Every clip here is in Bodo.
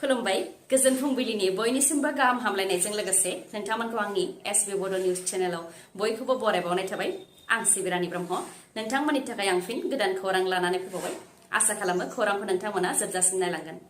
खुलुमबाय गोजोन फुंबिलिनि बयनिसिमबो गाहाम हामलायनायजों लोगोसे नोंथांमोनखौ आंनि एसबी बड' निउज चेनेलाव बयखौबो बरायबावनाय थाबाय आं सिबि रानी ब्रह्म नोंथांमोननि थाखाय आं फिन गोदान खौरां लानानै फैबावबाय आसा खालामो खौरांखौ नोंथांमोना जोबजासिम नायलांगोन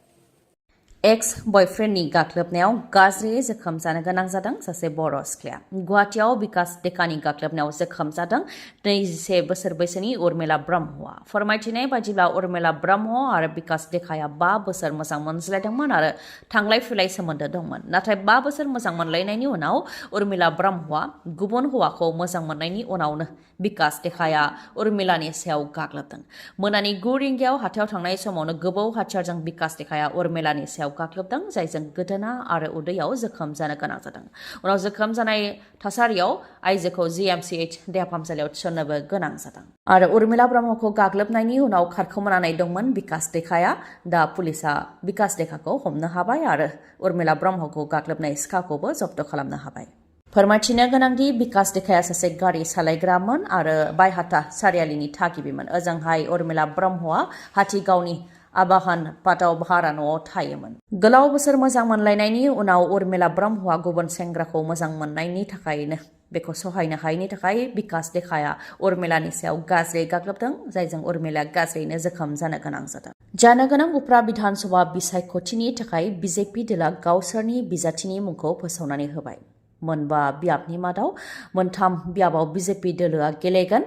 एक्स बयफ्रेन्डनि गाग्लोबनायाव गाज्रियै जोखोम जानो गोनां जादों सासे बर' सिख्लाया गुवाहाटीआव बिकास डेकानि गाग्लोबनायाव जोखोम जादों 21 बोसोर बैसोनि उर्मिला ब्रह्मआ फोरमायथिनाय बायदिब्ला उर्मिला ब्रह्म आरो बिकास डेकाया 5 बोसोर मोजां मोनज्लायदोंमोन आरो थांलाय फैलाय सोमोन्दो दंमोन नाथाय 5 बोसोर मोजां मोनलायनायनि उनाव उर्मिला ब्रह्मआ गुबुन हौवाखौ मोजां मोननायनि उनावनो बिकास डेकाया उर्मिलानि सायाव गाग्लोबदों मोनानि 9 रिंगायाव हाथायाव थांनाय समावनो गोबौ हाथियारजों बिकास डेकाया उर्मिलानि सायाव गाग्लोबदों जायजों गोदोना आरो उदैयाव जोखोम जानो गोनां जादों उनाव जोखोम जानाय थासारियाव आइजोखौ GMCH देहा फाहामसालियाव थिसननोबो गोनां जादों आरो उर्मिला ब्रह्मखौ गाग्लोबनायनि उनाव खारखोमानानै दंमोन बिकास डेकाया दा पुलिसा बिकास डेकाखौ हमनो हाबाय आरो उर्मिला ब्रह्मखौ गाग्लोबनाय सिखाखौबो जब्द खालामनो हाबाय फोरमायथिनो गोनांदि बिकास डेकाया सासे गारि सालायग्रामोन आरो बायहाथा सारियालिनि थागिबिमोन ओजोंहाय उर्मिला ब्रह्मआ हाथिगावनि आबाहान पाटाव भारा न'आव थायोमोन गोलाव बोसोर मोजां मोनलायनायनि उनाव उर्मिला ब्रह्मआ गुबुन सेंग्राखौ मोजां मोननायनि थाखायनो बेखौ सहायनो हायैनि थाखाय बिकास डेकाया उर्मिलानि सायाव गाज्रि गाग्लोबदों जायजों उर्मिलाया गाज्रियैनो जोखोम जानो गोनां जादों जानो गोनां उफ्रा बिधानसभा बिसायख'थिनि थाखाय बिजेपि दोला गावसोरनि बिजाथिनि मुंखौ फोसावनानै होबाय मोनबा बियाबनि मादाव मोनथाम बियाबाव बिजेपि दोलोआ गेलेगोन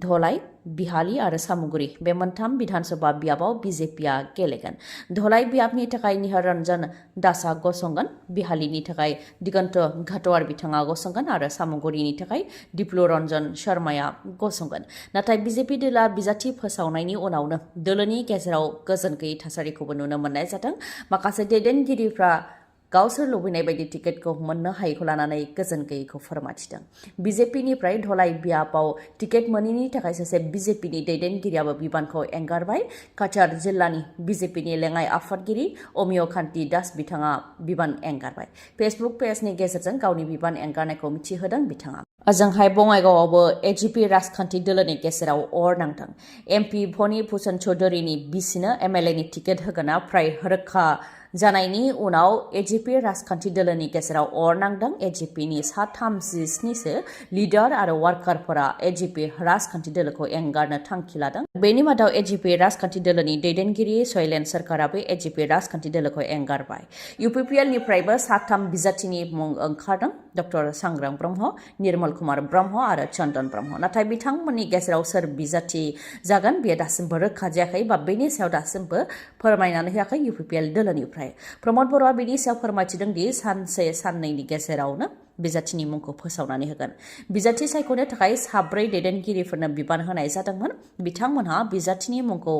धलाई बिहाली आरो सामुगुरी बे मोनथाम बिधानसभा बियाबाव बिजेपिआ गेलेगोन धलाई बियाबनि थाखाय निहार रंजन दासआ गसंगोन बिहालीनि थाखाय दिगन्त घाटवार बिथाङा गसंगोन आरो सामुगुरीनि थाखाय दिप्लु रंजन शर्माया गसंगोन नाथाय बिजेपि दोला बिजाथि फोसावनायनि उनावनो दोलोनि गेजेराव गोजोन गैयै थासारिखौबो नुनो मोननाय जादों माखासे दैदेनगिरिफ्रा गावसोर लुबैनाय बायदि टिकेटखौ मोननो हायैखौ लानानै गोजोन गैयैखौ फोरमायथिदों बिजेपिनिफ्राय धलाई बियाबाव टिकेट मोनैनि थाखाय सासे बिजेपिनि दैदेनगिरियाबो बिबानखौ एंगारबाय काछार जिल्लानि बिजेपिनि लेङाइ आफादगिरि अमिय कान्ति दास बिथाङा बिबान एंगारबाय फेसबुक पेजनि गेजेरजों गावनि बिबान एंगारनायखौ मिथिहोदों बिथाङा ओजोंहाय बङाइगावआवबो एजिपि राजखान्थि दोलोनि गेजेराव अर नांदों एमपि भनि भुषण चौधुरीनि बिसिनो एमएलएनि टिकेट होगोना फ्राय रोखा जानायनि उनाव एजिपि राजखान्थि दोलोनि गेजेराव अर नांदों एजिपिनि सा 37सो लिडार आरो वार्कारफोरा एजिपि राजखान्थि दोलोखौ एंगारनो थांखि लादों बेनि मादाव एजिपि राजखान्थि दोलोनि दैदेनगिरि शैलेन सरकाराबो एजिपि राजखान्थि दोलोखौ एंगारबाय UPPL निफ्रायबो 3 बिजाथिनि मुं ओंखारदों डक्टर सांग्रां ब्रह्म निर्मल कुमार ब्रह्म आरो चन्दन ब्रह्म नाथाय बिथांमोननि गेजेराव सोर बिजाथि जागोन बेयो दासिमबो रोखा जायाखै बा बेनि सायाव दासिमबो फोरमायनानै होआखै UPPL दोलोनिफ्राय प्रमद बर'आ बिनि सायाव फोरमायथिदों दि सानसे साननैनि गेजेरावनो बिजाथिनि मुंखौ फोसावनानै होगोन बिजाथि सायख'नो थाखाय 4 दैदेनगिरिफोरनो बिबान होनाय जादोंमोन बिथांमोनहा बिजाथिनि मुंखौ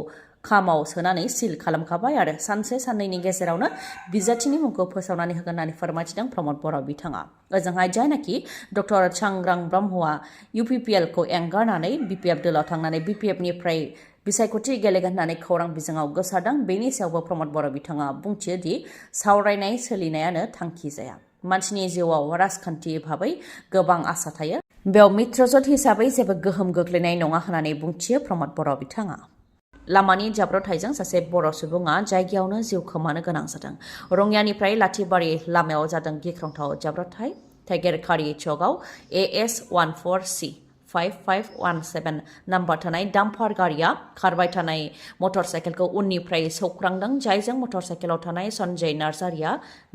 खामाव सोनानै सिल खालामखाबाय आरो सानसे साननैनि गेजेरावनो बिजाथिनि मुंखौ फोसावनानै होगोन होननानै फोरमायथिदों प्रमद बर' बिथाङा ओजोंहाय जायनाखि डक्टर सांग्रां ब्रह्मआ UPPL खौ एंगारनानै BPF दोलाव थांनानै BPF निफ्राय बिसायख'थि गेलेगोन होननानै खौरां बिजोङाव गोसारदों बेनि सायावबो प्रमद बर' बिथाङा बुंथियो दि सावरायनाय सोलिनायानो थांखि जाया मानसिनि जिउआव राजखान्थि भाबै गोबां आसा थायो बेयाव मित्रजोट हिसाबै जेबो गोहोम गोग्लैनाय नङा होननानै बुंथियो प्रमद बर' बिथाङा लामानि जाब्रबथायजों सासे बर' सुबुङा जायगायावनो जिउ खोमानो गोनां जादों रङियानिफ्राय लाथिबारि लामायाव जादों गिख्रंथाव जाब्रबथाय थाइगेरखारि चौकआव AS14C 5517 नाम्बार थानाय डाम्पार गारिया खारबाय थानाय मटर साइकेलखौ उननिफ्राय सौख्रांदों जायजों मटर साइकेलाव थानाय सन्जय नार्जारिया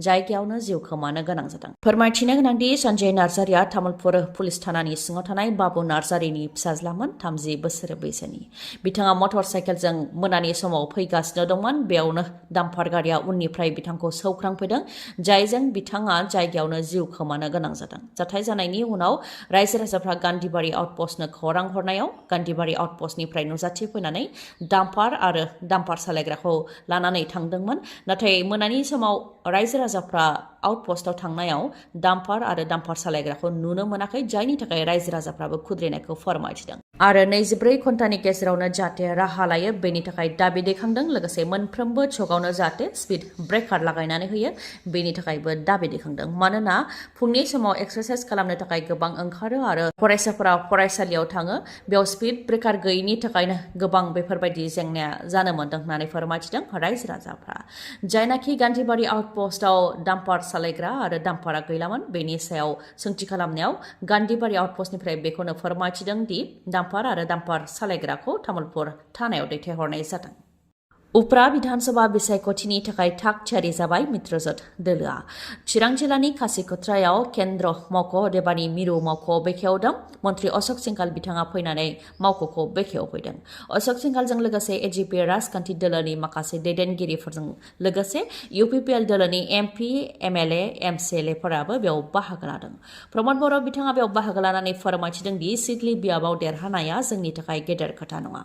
जायगायावनो जिउ खोमानो गोनां जादों फोरमायथिनो गोनांदि सन्जय नार्जारिया तामुलपुर पुलिस थानानि सिङाव थानाय बाबु नार्जारिनि फिसाज्लामोन 30 बोसोर बैसोनि बिथाङा मटर साइकेलजों मोनानि समाव फैगासिनो दंमोन बेयावनो डाम्पार गारिया उननिफ्राय बिथांखौ सौख्रांफैदों जायजों बिथाङा जायगायावनो जिउ खोमानो गोनां जादों जाथाय जानायनि उनाव रायजो राजाफ्रा गान्धीबारि आउटपस्टनो खौरां हरनायाव गान्धीबारि आउटपस्टनिफ्राय नुजाथि फैनानै डाम्पार आरो डाम्पार सालायग्राखौ लानानै थांदोंमोन नाथाय मोनानि समाव रायजो राजाफ्रा आउटपोस्टआव थांनायाव डाम्पार आरो डाम्पार सालायग्राखौ नुनो मोनाखै जायनि थाखाय रायजो राजाफ्राबो खुद्रिनायखौ फोरमायथिदों आरो 24 घन्टानि गेजेरावनो जाहाथे राहा लायो बेनि थाखाय दाबि दैखांदों लोगोसे मोनफ्रोमबो चकआवनो जाहाथे स्पिड ब्रेकार लागायनानै होयो बेनि थाखायबो दाबि दैखांदों मानोना फुंनि समाव एक्सारसाइज खालामनो थाखाय गोबां ओंखारो आरो फरायसाफोरा फरायसालियाव थाङो बेयाव स्पिड ब्रेकार गैयिनि थाखायनो गोबां बेफोरबायदि जेंनाया जानो मोन्दों होननानै फोरमायथिदों रायजो राजाफ्रा जायनाखि गान्धीबारि आउटपोस्टआव डाम्पार सालायग्रा आरो डाम्पारा गैलामोन बेनि सायाव सोंथि खालामनायाव गान्धीबारि आउटपोस्टनिफ्राय बेखौनो फोरमायथिदों दि डाम्पार आरो डाम्पार सालायग्राखौ तामुलपुर थानायाव दैथायहरनाय जादों उप्रा विधानसभा बिसायख'थिनि थाखाय थाग थियारि जाबाय मित्रजोट दोलोआ चिरां जिल्लानि खासिक'त्रायाव केन्द्र मावख' अदेबानि मिरु मावख' बेखेवदों मन्त्रि अशोक सिंघाल बिथाङा फैनानै मावख'खौ बेखेवफैदों अशोक सिंघालजों लोगोसे एजिपि राजखान्थि दोलोनि माखासे दैदेनगिरिफोरजों लोगोसे UPPL दोलोनि MP MLA MCLAफोराबो बेयाव बाहागो लादों प्रमद बर' बिथाङा बेयाव बाहागो लानानै फोरमायथिदों दि सिडली बियाबाव देरहानाया जोंनि थाखाय गेदेर खोथा नङा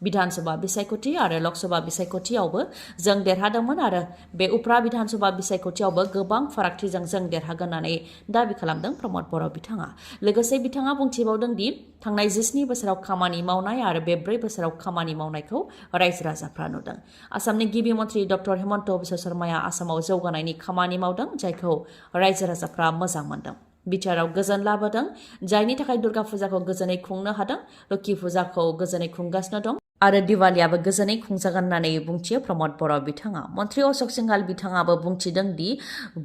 विधानसभा बिसायख'थि आरो लकसभा बिसायख'थियावबो जों देरहादोंमोन आरो बे उप्रा विधानसभा बिसायख'थियावबो गोबां फारागथिजों जों देरहागोन होननानै दाबि खालामदों प्रमद बर' बिथाङा लोगोसे बिथाङा बुंथिबावदों दि थांनाय 17 बोसोराव खामानि मावनाय आरो बे 4 बोसोराव खामानि मावनायखौ रायजो राजाफ्रा नुदों आसामनि गिबि मन्त्रि डक्टर हेमन्त बिश्व शर्माया आसामाव जौगानायनि खामानि मावदों जायखौ रायजो राजाफ्रा मोजां मोनदों बिचाराव गोजोन लाबोदों जायनि थाखाय दुर्गा फुजाखौ गोजोनै खुंनो हादों लोक्षि फुजाखौ गोजोनै खुंगासिनो दं आरो दिवालियाबो गोजोनै खुंजागोन होननानै बुंथियो प्रमद बर' बिथाङा मन्त्रि अशोक सिंघाल बिथाङाबो बुंथिदों दि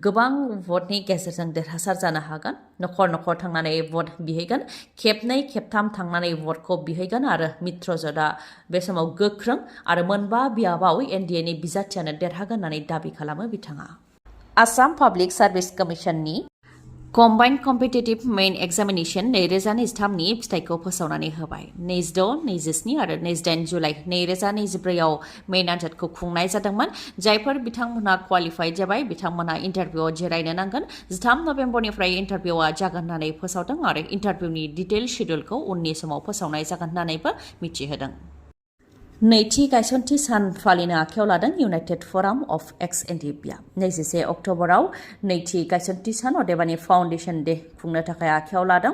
गोबां भटनि गेजेरजों देरहासार जानो हागोन नखर नखर थांनानै भट बिहैगोन खेबनै खेबथाम थांनानै भटखौ बिहैगोन आरो मित्रजोटआ बे समाव गोख्रों आरो मोनबा बियाबाव NDAनि बिजाथियानो देरहागोन होननानै दाबि खालामो बिथाङा आसाम पाब्लिक सार्भिस कमिसननि कम्बाइन्ड कम्पिटिटिभ मेइन एग्जामिनेशन 2023 नि फिथाइखौ फोसावनानै होबाय 26, 27 आरो 28 जुलाइ 2024 आव मेइन आनजादखौ खुंनाय जादोंमोन जायफोर बिथांमोनहा क्वालिफाइड जाबाय बिथांमोनहा इन्टारभिउआव जिरायनो नांगोन 13 नभेम्बरनिफ्राय इन्टारभिउआ जागोन होननानै फोसावदों आरो इन्टारभिउनि डिटेल शेड्युलखौ उननि समाव फोसावनाय जागोन होननानैबो मिथिहोदों नैथि गायसनथि सान फालिनो आखायाव लादों इउनाइटेड फराम अफ एक्स एनडिपिआ 21 अक्ट'बराव नैथि गायसनथि सान अदेबानि फाउन्डेसन डे खुंनो थाखाय आखायाव लादों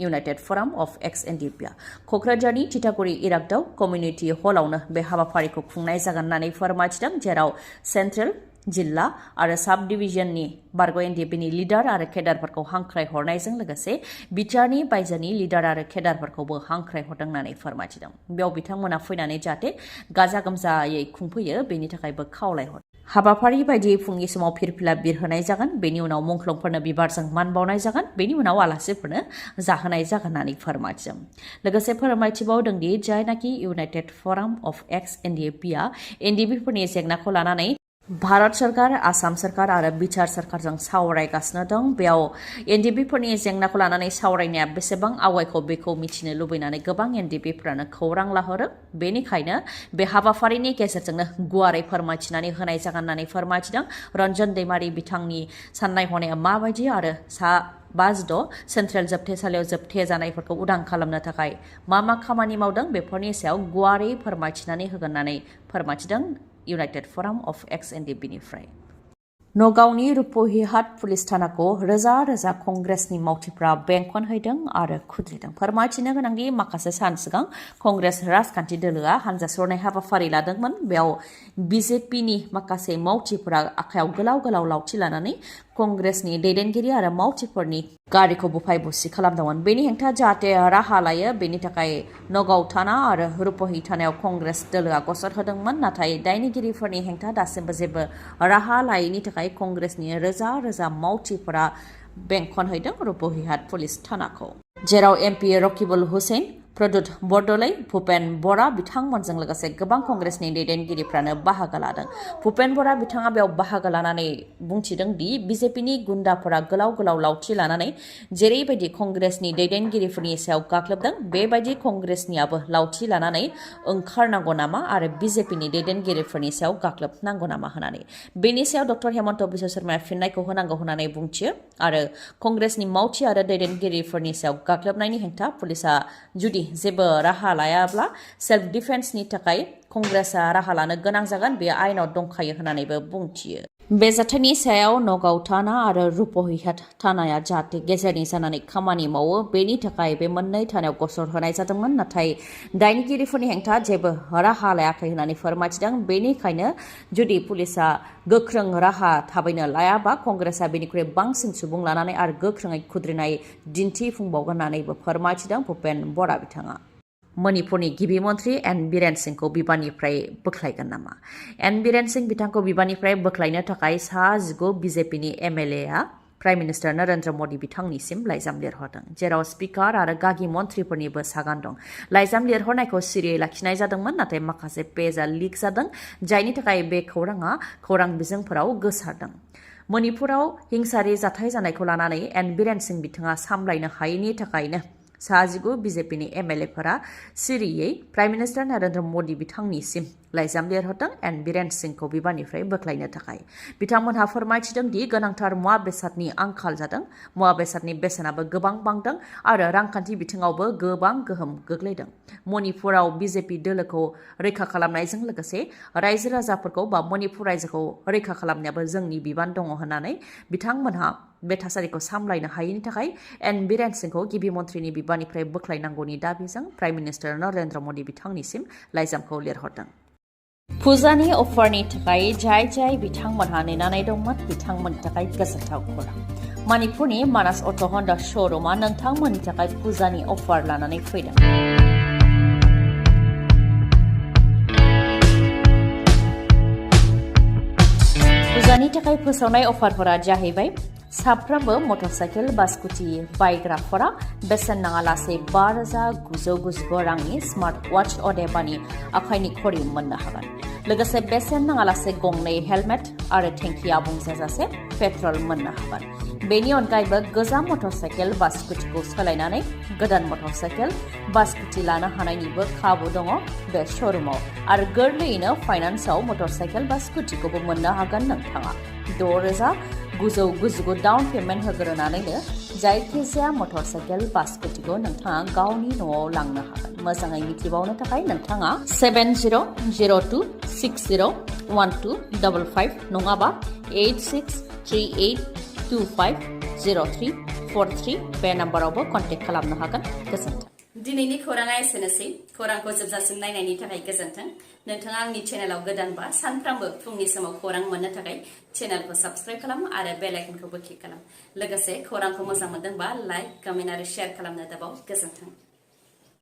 इउनाइटेड फराम अफ एक्स एनडिपिआ क'क्राझारनि थिथागुरि इरागदाव कमिउनिटि हलावनो बे हाबाफारिखौ खुंनाय जागोन होननानै फोरमायथिदों जेराव सेन्ट्रेल जिल्ला आरो साब डिभिजननि बारग' एनडिपिनि लिडार आरो केडारफोरखौ हांख्राय हरनायजों लोगोसे बिटिआरनि बायजोनि लिडार आरो केडारफोरखौबो हांख्राय हरदों होननानै फोरमायथिदों बेयाव बिथांमोना फैनानै जाहाथे गाजा गोमजायै खुंफैयो बेनि थाखायबो खावलायहरदों हाबाफारि बायदियै फुंनि समाव फिरफिला बिरहोनाय जागोन बेनि उनाव मुंख्लंफोरनो बिबारजों मान बावनाय जागोन बेनि उनाव आलासिफोरनो जाहोनाय जागोन होननानै फोरमायथिदों लोगोसे फोरमायथिबावदों दि जायनाखि इउनाइटेड फराम अफ एक्स एनडिपिआ एनडिपिफोरनि जेंनाखौ लानानै भारत सरकार आसाम सरकार आरो बिटिआर सरकारजों सावरायगासिनो दं बेयाव एनडिपिफोरनि जेंनाखौ लानानै सावरायनाया बेसेबां आवगायखौ बेखौ मिथिनो लुबैनानै गोबां एनडिपिफोरानो खौरां लाहरो बेनिखायनो बे हाबाफारिनि गेजेरजोंनो गुवारै फोरमायथिनानै होनाय जागोन होननानै फोरमायथिदों रन्जन दैमारि बिथांनि साननाय हनाया माबायदि आरो सा 5-6 सेन्ट्रेल जोबथेसालियाव जोबथे जानायफोरखौ उदां खालामनो थाखाय मा खामानि मावदों बेफोरनि सायाव गुवारै फोरमायथिनानै होगोन होननानै फोरमायथिदों इउनाइटेड फराम अफ एक्स एनडिपिनिफ्राय नगावनि रुपहिहाट पुलिस थानाखौ रोजा रोजा कंग्रेसनि मावथिफ्रा बेंखनहैदों आरो खुद्रिदों फोरमायथिनो गोनांदि माखासे सान सिगां कंग्रेस राजखान्थि दोलोआ हानजा सरनाय हाबाफारि लादोंमोन बेयाव बिजेपिनि माखासे मावथिफोरा आखायाव गोलाव गोलाव लावथि लानानै कंग्रेसनि दैदेनगिरि आरो मावथिफोरनि गारिखौ बुफाय बुसि खालामदोंमोन बेनि हेंथा जाहाथे राहा लायो बेनि थाखाय नगाव थाना आरो रुपहि थानायाव कंग्रेस दोलोआ गसर होदोंमोन नाथाय दायनिगिरिफोरनि हेंथा दासिमबो जेबो राहा लायैनि थाखाय कंग्रेसनि रोजा रोजा मावथिफोरा बेंखनहैदों रुपहिहाट पुलिस थानाखौ जेराव MP रकिबुल हुसैन प्रदुत बरदलै भुपेन बरा बिथांमोनजों लोगोसे गोबां कंग्रेसनि दैदेनगिरिफ्रानो बाहागो लादों भुपेन बरा बिथाङा बेयाव बाहागो लानानै बुंथिदों दि बिजेपिनि गुन्दाफोरा गोलाव गोलाव लावथि लानानै जेरैबायदि कंग्रेसनि दैदेनगिरिफोरनि सायाव गाग्लोबदों बेबायदि कंग्रेसनियाबो लावथि लानानै ओंखारनांगौ नामा आरो बिजेपिनि दैदेनगिरिफोरनि सायाव गाग्लोबनांगौ नामा होननानै बेनि सायाव डक्टर हेमन्त बिश्व शर्माया फिननायखौ होनांगौ होननानै बुंथियो आरो कंग्रेसनि मावथि आरो दैदेनगिरिफोरनि सायाव गाग्लोबनायनि हेंथा पुलिसा जुदि जेबो राहा लायाब्ला सेल्फ डिफेन्सनि थाखाय कंग्रेसआ राहा लानो गोनां जागोन बे आयेनाव दंखायो होननानैबो बुंथियो बे जाथायनि सायाव नगाव थाना आरो रुप'हिहाट थानाया जाहाथे गेजेरनि जानानै खामानि मावो बेनि थाखाय बे मोननै थानायाव गसर होनाय जादोंमोन नाथाय दायनिगिरिफोरनि हेंथा जेबो राहा लायाखै होननानै फोरमायथिदों बेनिखायनो जुदि पुलिसा गोख्रों राहा थाबैनो लायाबा कंग्रेसआ बेनिख्रुइ बांसिन सुबुं लानानै आरो गोख्रोङै खुद्रिनाय दिन्थिफुंबावगोन होननानैबो फोरमायथिदों भुपेन बरा बिथाङा मणिपुरनि गिबि मन्त्रि एन बीरेन सिंहखौ बिबाननिफ्राय बोख्लायगोन नामा एन बीरेन सिंह बिथांखौ बिबाननिफ्राय बोख्लायनो थाखाय 19 बिजेपिनि एमएलएआ प्राइम मिनिस्टार नरेंद्र मोदी बिथांनिसिम लाइजाम लिरहरदों जेराव स्पिकार आरो गागि मन्थ्रिफोरनिबो सागान दं लाइजाम लिरहरनायखौ सिरियै लाखिनाय जादोंमोन नाथाय माखासे पेजआ लिक जादों जायनि थाखाय बे खौराङा खौरां बिजोंफोराव गोसारदों मणिपुराव हिंसारि जाथाय जानायखौ लानानै एन बीरेन सिंह बिथाङा सामलायनो हायैनि थाखायनो 19 बिजेपिनि एमएलएफोरा सिरियै प्राइम मिनिस्टार नरेंद्र मोदी बिथांनिसिम लाइजाम लिरहरदों एन बीरेन सिंहखौ बिबाननिफ्राय बोख्लायनो थाखाय बिथांमोनहा फोरमायथिदों दि गोनांथार मुवा बेसादनि आंखाल जादों मुवा बेसादनि बेसेनाबो गोबां बांदों आरो रांखान्थि बिथिङावबो गोबां गोहोम गोग्लैदों मणिपुराव बिजेपि दोलोखौ रैखा खालामनायजों लोगोसे रायजो राजाफोरखौ बा मणिपुर रायजोखौ रैखा खालामनायाबो जोंनि बिबान दङ होननानै बिथांमोनहा बे थासारिखौ सामलायनो हायैनि थाखाय एन बीरेन सिंहखौ गिबि मन्थ्रिनि बिबाननिफ्राय बोख्लायनांगौनि दाबिजों प्राइम मिनिस्टार नरेंद्र मोदी बिथांनिसिम लाइजामखौ लिरहरदों फुजानि अफारनि थाखाय जाय बिथांमोनहा नेनानै दंमोन बिथांमोननि थाखाय गोजोनथाव खौरां मणिपुरनि मानास अट' हन्डा श'रुमा नोंथांमोननि थाखाय फुजानि अफार लानानै फैदों फुजानि थाखाय फोसावनाय अफारफोरा जाहैबाय साफ्रोमबो मटरसाइकेल बा स्कुटि बायग्राफोरा बेसेन नाङालासे 5,999 रांनि स्मार्ट वाच अदेबानि आखाइनि घड़ी मोननो हागोन लोगोसे बेसेन नाङालासे गंनै हेलमेट आरो टेंकि आबुं जाजासे पेट्रल मोननो हागोन बेनि अनगायैबो गोजाम मटरसाइकेल बा स्कुटिखौ सोलायनानै गोदान मटरसाइकेल बा स्कुटि लानो हानायनिबो खाबु दङ बे श'रुमाव आरो गोरलैयैनो फाइनान्सआव मटरसाइकेल बा स्कुटिखौबो मोननो हागोन नोंथाङा 6,999 डाउन पेमेन्ट होग्रोनानैनो जायखिजाया मटरसाइकेल बा स्कुटिखौ नोंथाङा गावनि न'आव लांनो हागोन मोजाङै मिथिबावनो थाखाय नोंथाङा 7002601255 नङाबा 8638250343 बे नाम्बारावबो कन्टेक्ट खालामनो हागोन गोजोन्थों दिनैनि खौराङा एसेनोसै खौरांखौ जोबजासिम नायनायनि थाखाय गोजोन्थों नोंथाङा आंनि चेनेलाव गोदानबा सानफ्रामबो फुंनि समाव खौरां मोननो थाखाय चेनेलखौ साबस्क्राइब खालाम आरो बेल आइकनखौबो क्लिक खालाम लोगोसे खौरांखौ मोजां मोनदोंबा लाइक कमेन्ट आरो शेयार खालामनो दाबाव गोजोन्थों